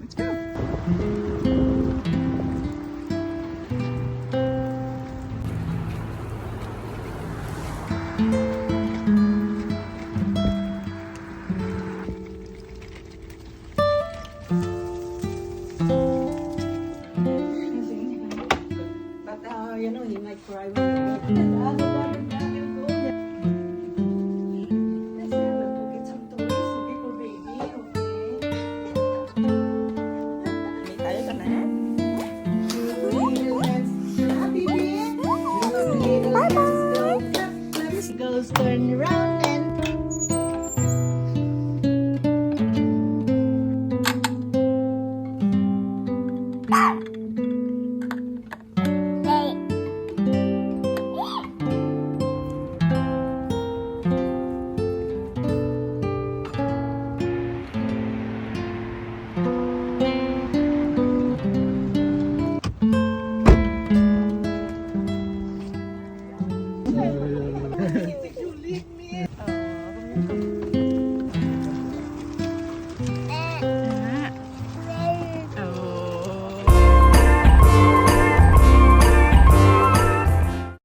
Let's go. But you know, he might cry when get some toys, okay, for baby, okay? Tayo ka na. Happy baby. Bye-bye. Goes turn around.